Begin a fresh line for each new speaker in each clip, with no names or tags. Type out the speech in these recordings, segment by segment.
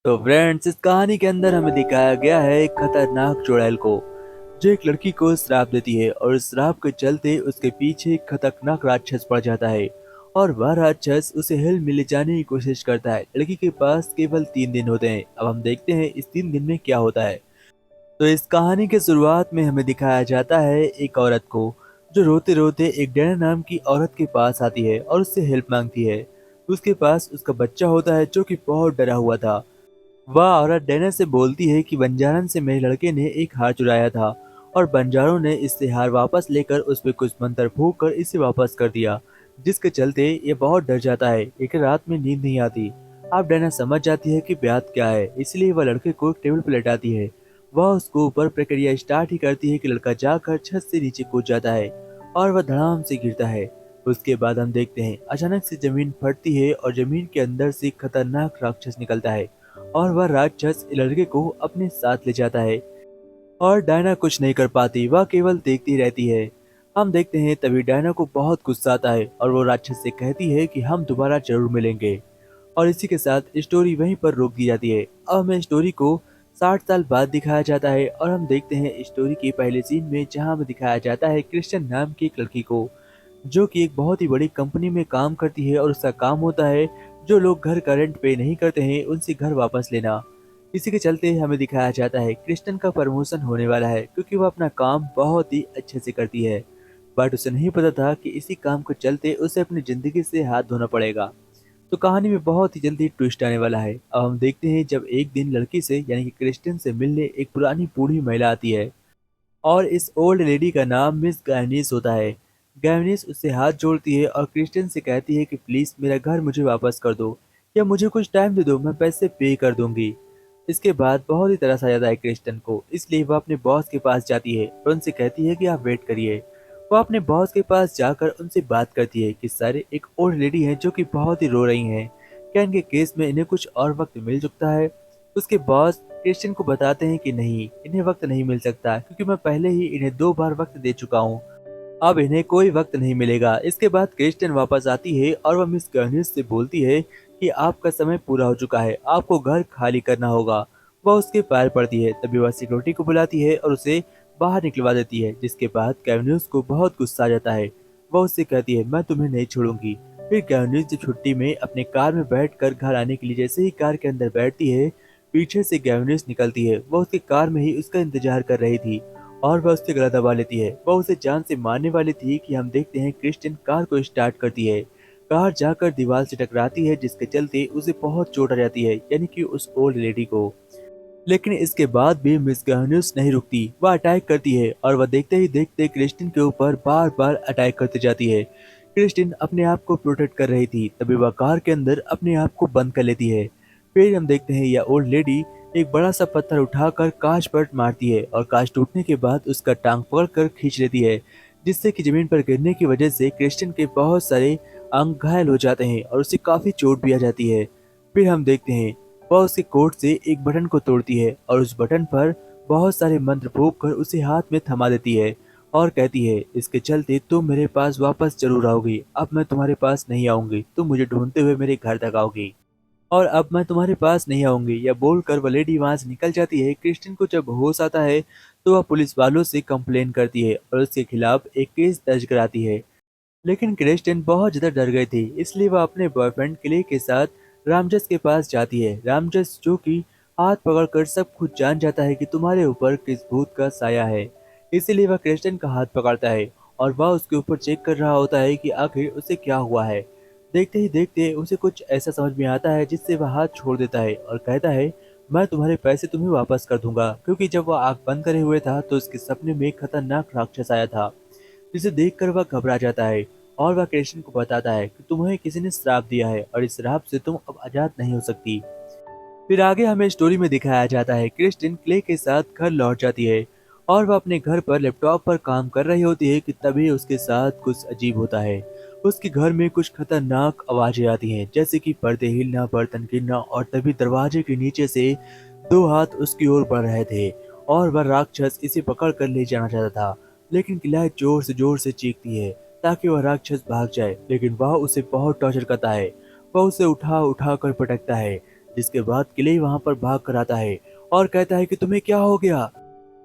तो फ्रेंड्स, इस कहानी के अंदर हमें दिखाया गया है एक खतरनाक चुड़ैल को जो एक लड़की को श्राप देती है और इस श्राप के चलते उसके पीछे एक खतरनाक राक्षस पड़ जाता है। और वह राक्षस उसे हिल मिल जाने की कोशिश करता है। लड़की के पास केवल 3 दिन होते हैं। अब हम देखते हैं इस 3 दिन में क्या होता है। तो इस कहानी के शुरुआत में हमें दिखाया जाता है एक औरत को जो रोते रोते एक डैना नाम की औरत के पास आती है और उससे हेल्प मांगती है। उसके पास उसका बच्चा होता है जो कि बहुत डरा हुआ था। वह औरत डैना से बोलती है कि बंजारन से मेरे लड़के ने एक हार चुराया था और बंजारों ने इससे हार वापस लेकर उस पर कुछ मंत्र फूंक कर इसे वापस कर दिया, जिसके चलते ये बहुत डर जाता है। एक रात में नींद नहीं आती। अब डैना समझ जाती है कि बात क्या है, इसलिए वह लड़के को एक टेबल पर लेटाती है। वह उसको ऊपर प्रक्रिया स्टार्ट ही करती है कि लड़का जाकर छत से नीचे कूद जाता है और वह धड़ाम से गिरता है। उसके बाद हम देखते हैं अचानक से जमीन फटती है और जमीन के अंदर से एक खतरनाक राक्षस निकलता है और वह राक्षस लड़के को अपने साथ ले जाता है। और डायना कुछ नहीं कर पाती, वह केवल देखती रहती है। हम देखते हैं तभी डायना को बहुत गुस्सा आता है और वो राक्षस से कहती है कि हम दोबारा जरूर मिलेंगे। और इसी के साथ स्टोरी वहीं पर रोक दी जाती है। अब हमें स्टोरी को 60 साल बाद दिखाया जाता है और हम देखते हैं स्टोरी के पहले सीन में, जहां हमें दिखाया जाता है क्रिश्चियन नाम की एक लड़की को जो कि एक बहुत ही बड़ी कंपनी में काम करती है और उसका काम होता है जो लोग घर का रेंट पे नहीं करते हैं उनसे घर वापस लेना। इसी के चलते हमें दिखाया जाता है क्रिस्टन का प्रमोशन होने वाला है क्योंकि वह अपना काम बहुत ही अच्छे से करती है। बट उसे नहीं पता था कि इसी काम को चलते उसे अपनी जिंदगी से हाथ धोना पड़ेगा। तो कहानी में बहुत ही जल्दी ट्विस्ट आने वाला है। अब हम देखते हैं जब एक दिन लड़की से यानी कि क्रिस्टन से मिलने एक पुरानी बूढ़ी महिला आती है और इस ओल्ड लेडी का नाम मिस गैवनिस होता है। गैवनिस उससे हाथ जोड़ती है और क्रिस्टियन से कहती है कि प्लीज मेरा घर मुझे वापस कर दो या मुझे कुछ टाइम दे दो, मैं पैसे पे कर दूंगी। इसके बाद बहुत ही तरस आ जाता है क्रिस्टियन को, इसलिए वह अपने बॉस के पास जाती है और उनसे कहती है कि आप वेट करिए। वह अपने बॉस के पास जाकर उनसे बात करती है कि सर, एक ओल्ड लेडी है जो कि बहुत ही रो रही हैं, क्या इनके केस में इन्हें कुछ और वक्त मिल सकता है। उसके बॉस क्रिश्चियन को बताते हैं कि नहीं, इन्हें वक्त नहीं मिल सकता क्योंकि मैं पहले ही इन्हें 2 बार वक्त दे चुका हूँ। अब इन्हें कोई वक्त नहीं मिलेगा। इसके बाद क्रिश्चियन वापस आती है और वह मिस कर्निस से बोलती है कि आपका समय पूरा हो चुका है, आपको घर खाली करना होगा। वह उसके पैर पड़ती है, तभी वह सिक्योरिटी को बुलाती है और उसे बाहर निकलवा देती है। जिसके बाद कैवन्यूज को बहुत गुस्सा आ जाता है। वह उससे कहती है मैं तुम्हें नहीं छोड़ूंगी। फिर कैवन्यूज जब छुट्टी में अपने कार में बैठकर घर आने के लिए जैसे ही कार के अंदर बैठती है, पीछे से गैवनिस निकलती है। वह उसकी कार में ही उसका इंतजार कर रही थी और वह उससे गला दबा लेती है। वह उसे जान से मारने वाली थी कि हम देखते हैं क्रिस्टियन कार को स्टार्ट करती है। कार जाकर दीवार से टकराती है जिसके चलते उसे बहुत चोट आ जाती है, यानी कि उस ओल्ड लेडी को। लेकिन इसके बाद भी मिस गैवनिस नहीं रुकती, वह अटैक करती है और वह देखते ही देखते क्रिस्टियन के ऊपर बार बार अटैक करती जाती है। क्रिस्टियन अपने आप को प्रोटेक्ट कर रही थी, तभी वह कार के अंदर अपने आप को बंद कर लेती है। फिर हम देखते हैं यह ओल्ड लेडी एक बड़ा सा पत्थर उठाकर कांच पर मारती है और कांच टूटने के बाद उसका टांग पकड़कर खींच लेती है, जिससे कि जमीन पर गिरने की वजह से क्रिस्टियन के बहुत सारे अंग घायल हो जाते हैं और उसे काफी चोट भी आ जाती है। फिर हम देखते हैं वह उसके कोट से एक बटन को तोड़ती है और उस बटन पर बहुत सारे मंत्र फूंक कर उसे हाथ में थमा देती है और कहती है इसके चलते तुम मेरे पास वापस जरूर आओगी, अब मैं तुम्हारे पास नहीं आऊंगी, तुम मुझे ढूंढते हुए मेरे घर तक आओगी और अब मैं तुम्हारे पास नहीं आऊंगी। यह बोलकर वह लेडी वहां से निकल जाती है। क्रिस्टिन को जब होश आता है तो वह पुलिस वालों से कंप्लेन करती है और उसके खिलाफ एक केस दर्ज कराती है। लेकिन क्रिस्टियन बहुत ज्यादा डर गए थे, इसलिए वह अपने बॉयफ्रेंड क्ले के साथ रामजस के पास जाती है। रामजस जो कि हाथ पकड़कर सब कुछ जान जाता है कि तुम्हारे ऊपर किस भूत का साया है, इसीलिए वह क्रिस्टियन का हाथ पकड़ता है और वह उसके ऊपर चेक कर रहा होता है कि आखिर उसे क्या हुआ है। देखते ही देखते उसे कुछ ऐसा समझ में आता है जिससे वह हाथ छोड़ देता है और कहता है मैं तुम्हारे पैसे तुम्हें वापस कर दूंगा, क्योंकि जब वह आंख बंद करे हुए था तो उसके सपने में एक खतरनाक राक्षस आया था, जिसे देखकर वह घबरा जाता है और वह कृष्ण को बताता है कि तुम्हें किसी ने श्राप दिया है और इस श्राप से तुम अब आजाद नहीं हो सकती। फिर आगे हमें स्टोरी में दिखाया जाता है क्रिस्टिन क्ले के साथ घर लौट जाती है और वह अपने घर पर लैपटॉप पर काम कर रही होती है कि तभी उसके साथ कुछ अजीब होता है। उसके घर में कुछ खतरनाक आवाजें आती हैं, जैसे कि पर्दे हिलना, बर्तन गिरना और तभी दरवाजे के नीचे से 2 हाथ उसकी ओर बढ़ रहे थे और वह राक्षस इसे पकड़ कर ले जाना चाहता था। लेकिन क्लाइव जोर से चीखती है ताकि वह राक्षस भाग जाए, लेकिन वह उसे बहुत टॉर्चर करता है। वह उसे उठा उठा कर पटकता है जिसके बाद क्ले वहां पर भाग कर आता है और कहता है कि तुम्हें क्या हो गया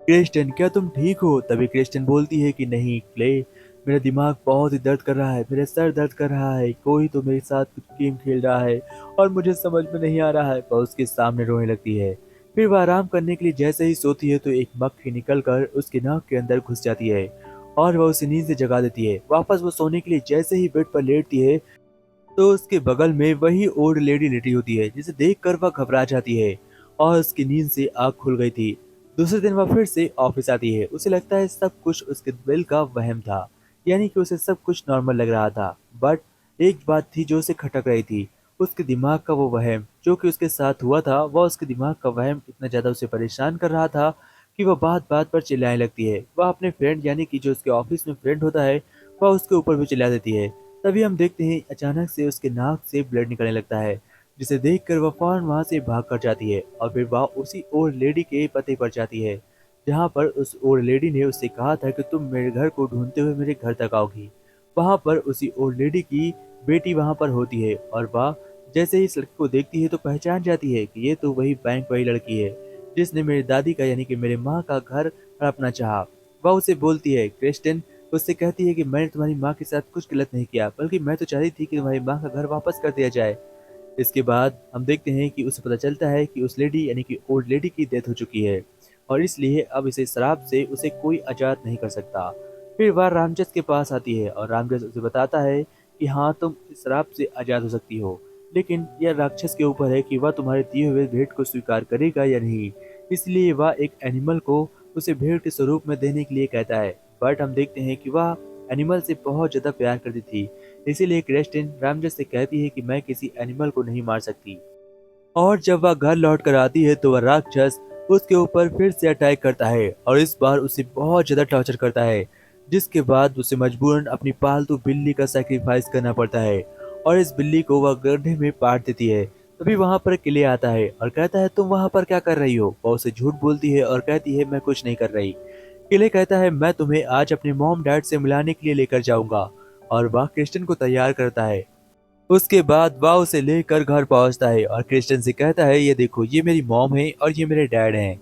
क्रिस्टन, क्या तुम ठीक हो? तभी क्रिस्टन बोलती है कि नहीं क्ले, मेरा दिमाग बहुत ही दर्द कर रहा है, मेरा सर दर्द कर रहा है, कोई तो मेरे साथ कुछ गेम खेल रहा है और मुझे समझ में नहीं आ रहा है। वह उसके सामने रोने लगती है। फिर वह आराम करने के लिए जैसे ही सोती है तो एक मक्खी निकलकर उसके नाक के अंदर घुस जाती है और वह उसे नींद से जगा देती है। वापस वो सोने के लिए जैसे ही बेड पर लेटती है तो उसके बगल में वही ओल्ड लेडी लेटी होती है, जिसे देखकर वह घबरा जाती है और उसकी नींद से आँख खुल गई थी। दूसरे दिन वह फिर से ऑफिस आती है। उसे लगता है सब कुछ उसके दिल का वहम था, यानी कि उसे सब कुछ नॉर्मल लग रहा था। बट एक बात थी जो उसे खटक रही थी, उसके दिमाग का वो वहम जो कि उसके साथ हुआ था। वह उसके दिमाग का वहम इतना ज्यादा उसे परेशान कर रहा था कि वह बात बात पर चिल्लाने लगती है। वह अपने फ्रेंड यानी कि जो उसके ऑफिस में फ्रेंड होता है वह उसके ऊपर भी चिल्ला देती है। तभी हम देखते हैं अचानक से उसके नाक से ब्लड निकलने लगता है, जिसे देखकर वह फौरन वहां से भाग कर जाती है और फिर वह उसी ओल्ड लेडी के पते पर जाती है, जहां पर उस ओल्ड लेडी ने उससे कहा था कि तुम मेरे घर को ढूंढते हुए मेरे घर तक आओगी। वहां पर उसी ओल्ड लेडी की बेटी वहां पर होती है और वह जैसे ही इस लड़की को देखती है तो पहचान जाती है कि ये तो वही बैंक वाली लड़की है जिसने मेरी दादी का यानी कि मेरे माँ का घर हड़पना चाहा। वह उसे बोलती है क्रिस्टिन, उससे कहती है कि मैंने तुम्हारी माँ के साथ कुछ गलत नहीं किया, बल्कि मैं तो चाहती थी कि तुम्हारी माँ का घर वापस कर दिया जाए। इसके बाद हम देखते हैं कि उसे पता चलता है कि उस लेडी यानी कि ओल्ड लेडी की डेथ हो चुकी है और इसलिए अब इसे शराब से उसे कोई आजाद नहीं कर सकता। फिर वह रामजस के पास आती है और रामजस उसे बताता है कि हाँ तुम इस शराब से आजाद हो सकती हो, लेकिन यह राक्षस के ऊपर है कि वह तुम्हारे दिए हुए भेंट को स्वीकार करेगा या नहीं। इसलिए वह एक एनिमल को उसे भेंट के स्वरूप में देने के लिए कहता है। बट हम देखते हैं कि वह एनिमल से बहुत ज्यादा प्यार करती थी, इसीलिए क्रिस्टिन रामजस से कहती है कि मैं किसी एनिमल को नहीं मार सकती। और जब वह घर लौट कर आती है तो वह राक्षस उसके ऊपर फिर से अटैक करता है और इस बार उसे बहुत ज्यादा टॉर्चर करता है, जिसके बाद उसे मजबूरन अपनी पालतू बिल्ली का सैक्रिफाइस करना पड़ता है और इस बिल्ली को वह गड्ढे में पाट देती है। तभी वहां पर किले आता है और कहता है तुम वहां पर क्या कर रही हो? वह उसे झूठ बोलती है और कहती है मैं कुछ नहीं कर रही। किले कहता है मैं तुम्हें आज अपने मॉम डैड से मिलाने के लिए लेकर जाऊंगा और वह क्रिस्टन को तैयार करता है। उसके बाद वह उसे लेकर घर पहुंचता है और क्रिस्टन से कहता है ये देखो ये मेरी मॉम है और ये मेरे डैड हैं।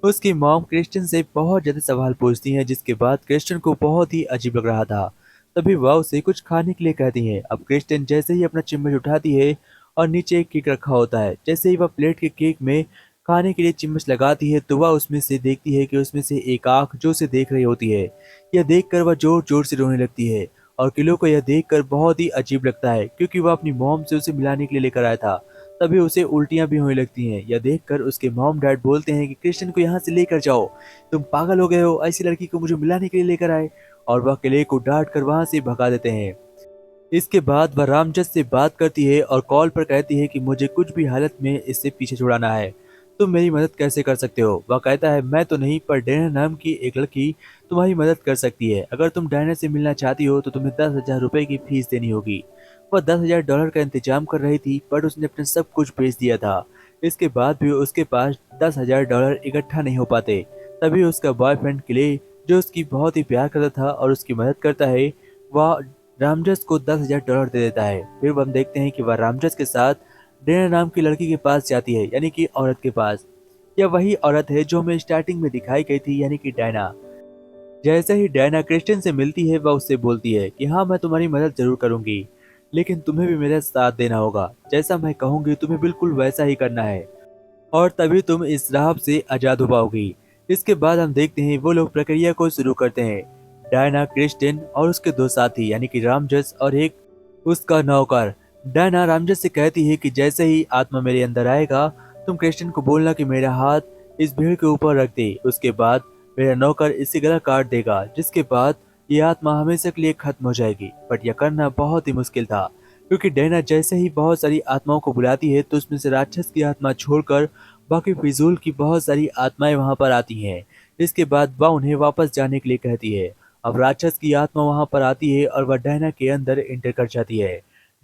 उसकी मॉम क्रिस्टन से बहुत ज्यादा सवाल पूछती हैं, जिसके बाद क्रिस्टन को बहुत ही अजीब लग रहा था। तभी वह उसे कुछ खाने के लिए कहती है। अब क्रिस्टन जैसे ही अपना चम्मच उठाती है और नीचे एक केक रखा होता है, जैसे ही वह प्लेट के केक में खाने के लिए चम्मच लगाती है तो वह उसमें से देखती है कि उसमें से एक आंख जो उसे देख रही होती है। यह देखकर वह जोर जोर से रोने लगती है और किलो को यह देखकर बहुत ही अजीब लगता है क्योंकि वह अपनी मॉम से उसे मिलाने के लिए लेकर आया था। तभी उसे उल्टियां भी होने लगती हैं। यह देखकर उसके मॉम डैड बोलते हैं कि क्रिस्टियन को यहाँ से लेकर जाओ, तुम पागल हो गए हो, ऐसी लड़की को मुझे मिलाने के लिए लेकर आए। और वह किले को डांट कर वहां से भगा देते हैं। इसके बाद वह रामजस से बात करती है और कॉल पर कहती है कि मुझे कुछ भी हालत में इससे पीछे छुड़ाना है, तुम मेरी मदद कैसे कर सकते हो? वह कहता है मैं तो नहीं, पर डायना नाम की एक लड़की तुम्हारी मदद कर सकती है। अगर तुम डायना से मिलना चाहती हो तो तुम्हें 10,000 रुपए की फीस देनी होगी। वह $10,000 का इंतजाम कर रही थी, बट उसने अपने सब कुछ बेच दिया था। इसके बाद भी उसके पास $10,000 इकट्ठा नहीं हो पाते। तभी उसका बॉयफ्रेंड क्ले, जो उसकी बहुत ही प्यार करता था और उसकी मदद करता है, वह रामजस को $10,000 दे देता है। फिर हम देखते हैं कि वह रामजस के साथ डेना नाम की लड़की के पास जाती है, यानी कि औरत के पास। यह वही औरत है जो हमें स्टार्टिंग में दिखाई गई थी, यानी कि डायना। जैसे ही डायना क्रिस्टियन से मिलती है वह उससे बोलती है कि हाँ मैं तुम्हारी मदद जरूर करूंगी, लेकिन तुम्हें भी मेरा साथ देना होगा। जैसा मैं कहूंगी तुम्हें बिल्कुल वैसा ही करना है और तभी तुम इस राह से आजाद हो पाओगी। इसके बाद हम देखते हैं वो लोग प्रक्रिया को शुरू करते हैं। डायना, क्रिस्टिन और उसके दो साथी यानी कि रामजस और एक उसका नौकर। डायना रामजस से कहती है कि जैसे ही आत्मा मेरे अंदर आएगा तुम क्रिस्टिन को बोलना कि मेरा हाथ इस भीड़ के ऊपर रख दे। उसके बाद मेरा नौकर इससे गला काट देगा, जिसके बाद ये आत्मा हमेशा के लिए खत्म हो जाएगी। बट यह करना बहुत ही मुश्किल था क्योंकि डायना जैसे ही बहुत सारी आत्माओं को बुलाती है तो उसमें से राक्षस की आत्मा छोड़कर बाकी फिजूल की बहुत सारी आत्माएं वहां पर आती हैं। इसके बाद वह उन्हें वापस जाने के लिए कहती है। अब राक्षस की आत्मा वहां पर आती है और वह डायना के अंदर एंटर कर जाती है।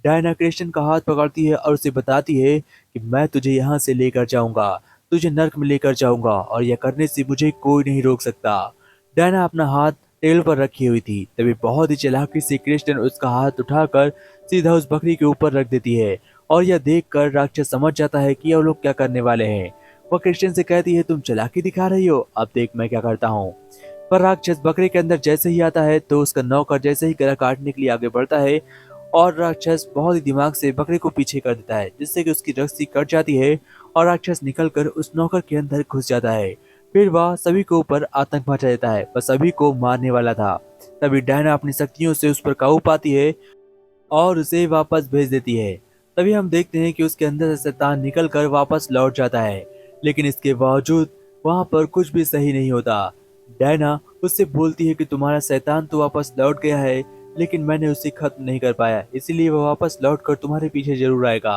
डायना क्रिस्टियन का हाथ पकड़ती है और उसे बताती है कि मैं तुझे यहाँ से लेकर जाऊंगा, तुझे नर्क में लेकर जाऊंगा और यह करने से मुझे कोई नहीं रोक सकता। डायना अपना हाथ टेबल पर रखी हुई थी, तभी बहुत ही चालाकी से क्रिस्टियन उसका हाथ उठाकर सीधा उस बकरी के ऊपर रख देती है और यह देखकर राक्षस समझ जाता है कि ये लोग क्या करने वाले हैं। वह क्रिस्टियन से कहती है, तुम चालाकी दिखा रही हो, अब देख मैं क्या करता हूँ। पर राक्षस बकरे के अंदर जैसे ही आता है तो उसका नौकर जैसे ही गला काटने के लिए आगे बढ़ता है और राक्षस बहुत ही दिमाग से बकरे को पीछे कर देता है, जिससे कि उसकी रस्सी कट जाती है और राक्षस निकलकर उस नौकर के अंदर घुस जाता है। फिर वह सभी को ऊपर आतंक मचा देता है, वह सभी को मारने वाला था। तभी डायना अपनी शक्तियों से उस पर काबू पाती है और उसे वापस भेज देती है। तभी हम देखते हैं कि उसके अंदर से शैतान निकल कर वापस लौट जाता है, लेकिन इसके बावजूद वहां पर कुछ भी सही नहीं होता। डायना उससे बोलती है कि तुम्हारा शैतान तो वापस लौट गया है, लेकिन मैंने उसे खत्म नहीं कर पाया, इसीलिए वह वापस लौट कर तुम्हारे पीछे जरूर आएगा।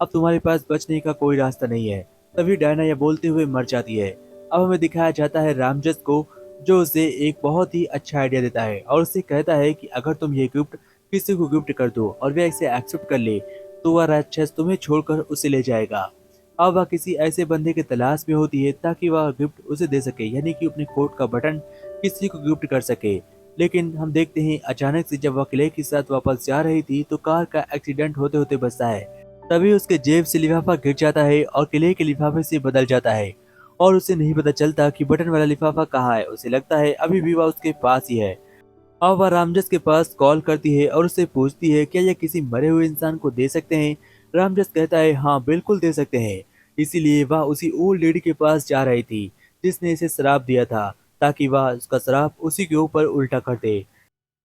अब तुम्हारे पास बचने का कोई रास्ता नहीं है। तभी डायना यह बोलते हुए मर जाती है। अब हमें दिखाया जाता है रामजस को, जो उसे एक बहुत ही अच्छा आइडिया देता है और उसे कहता है कि अगर तुम ये गिफ्ट किसी को गिफ्ट कर दो और वह इसे एक्सेप्ट कर ले तो वह राक्षस तुम्हें छोड़कर उसे ले जाएगा। अब वह किसी ऐसे बंदे की तलाश में होती है ताकि वह गिफ्ट उसे दे सके, यानी कि अपने कोट का बटन किसी को गिफ्ट कर सके। लेकिन हम देखते हैं अचानक से जब वह किले के साथ वापस जा रही थी तो कार का एक्सीडेंट होते होते बचता है। तभी उसके जेब से लिफाफा गिर जाता है और किले के लिफाफे से बदल जाता है और उसे नहीं पता चलता कि बटन वाला लिफाफा कहाँ है। उसे लगता है अभी भी वह उसके पास ही है। अब वह रामजस के पास कॉल करती है और उससे पूछती है क्या यह किसी मरे हुए इंसान को दे सकते हैं। रामजस कहता है हाँ बिल्कुल दे सकते हैं। इसीलिए वह उसी ओल्ड लेडी के पास जा रही थी जिसने इसे श्राप दिया था, ताकि वह उसका श्राप उसी के ऊपर उल्टा कर दे।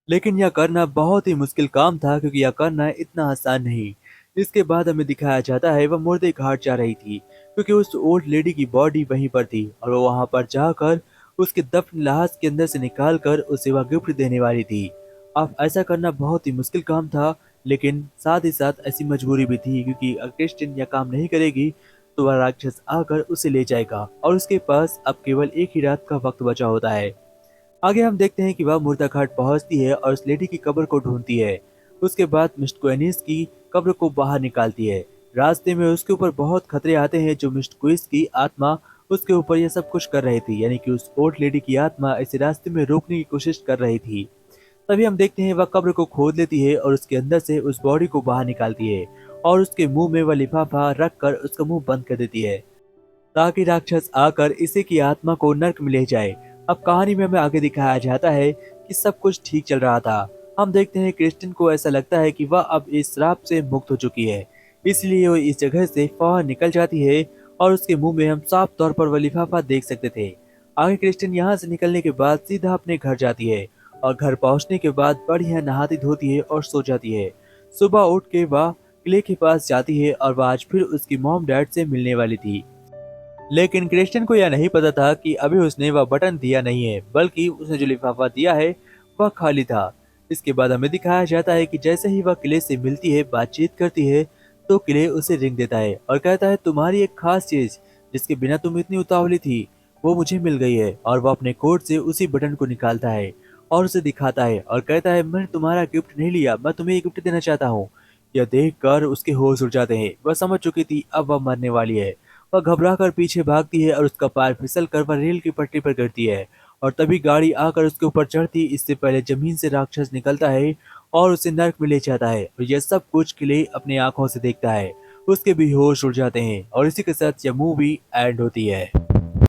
लेकिन यह करना बहुत ही मुश्किल काम था क्योंकि यह करना इतना आसान नहीं। इसके बाद हमें दिखाया जाता है वह मुर्दे घाट जा रही थी क्योंकि उस ओल्ड लेडी की बॉडी वहीं पर थी और वो वहां पर जाकर उसके दफन लाश के अंदर से निकाल कर उसे वह गिफ्ट देने वाली थी। अब ऐसा करना बहुत ही मुश्किल काम था, लेकिन साथ ही साथ ऐसी मजबूरी भी थी क्योंकि अगर क्रिस्टिन यह काम नहीं करेगी तो वह राक्षस आकर उसे ले जाएगा और उसके पास अब केवल एक ही रात का वक्त बचा होता है। आगे हम देखते हैं कि वह मुर्दा घाट पहुंचती है और उस लेडी की कब्र को ढूंढती है। उसके बाद मिस्टर क्वेनिस की कब्र को बाहर निकालती है। रास्ते में उसके ऊपर बहुत खतरे आते हैं, जो मिस्टर क्विस की आत्मा उसके ऊपर यह सब कुछ कर रही थी, यानी कि उस ओल्ड लेडी की आत्मा इसे रास्ते में रोकने की कोशिश कर रही थी। तभी हम देखते हैं वह कब्र को खोद लेती है और उसके अंदर से उस बॉडी को बाहर निकालती है और उसके मुंह में वह लिफाफा रख कर उसका मुंह बंद कर देती है ताकि राक्षस आकर इसे की आत्मा को नर्क में ले जाए। अब कहानी में हमें आगे दिखाया जाता है कि सब कुछ ठीक चल रहा था। हम देखते हैं क्रिस्टिन को ऐसा लगता है कि वह अब इस श्राप से मुक्त हो चुकी है, इसलिए वो इस जगह से फौरन निकल जाती है और उसके मुंह में हम साफ तौर पर वह लिफाफा देख सकते थे। आगे क्रिस्टिन यहाँ से निकलने के बाद सीधा अपने घर जाती है और घर पहुंचने के बाद बढ़िया नहाती धोती है और सो जाती है। सुबह उठ के वह किले के पास जाती है और वह आज फिर उसकी मॉम डैड से मिलने वाली थी। लेकिन क्रिस्टियन को यह नहीं पता था कि अभी उसने वह बटन दिया नहीं है, बल्कि उसने जो लिफाफा दिया है वह खाली था। इसके बाद हमें दिखाया जाता है कि जैसे ही वह किले से मिलती है, बातचीत करती है, तो किले उसे रिंग देता है और कहता है तुम्हारी एक खास चीज जिसके बिना तुम इतनी उतावली थी वो मुझे मिल गई है। और वह अपने कोट से उसी बटन को निकालता है और उसे दिखाता है और कहता है मैंने तुम्हारा गिफ्ट नहीं लिया, मैं तुम्हें एक गिफ्ट देना चाहता हूँ। यह देख कर उसके होश उड़ जाते हैं। वह समझ चुकी थी अब वह मरने वाली है। वह घबरा कर पीछे भागती है और उसका पैर फिसल कर वह रेल की पटरी पर गिरती है और तभी गाड़ी आकर उसके ऊपर चढ़ती इससे पहले जमीन से राक्षस निकलता है और उसे नर्क में ले जाता है और यह सब कुछ किले अपनी आंखों से देखता है। उसके भी होश उड़ जाते हैं और इसी के साथ यह मूवी एंड होती है।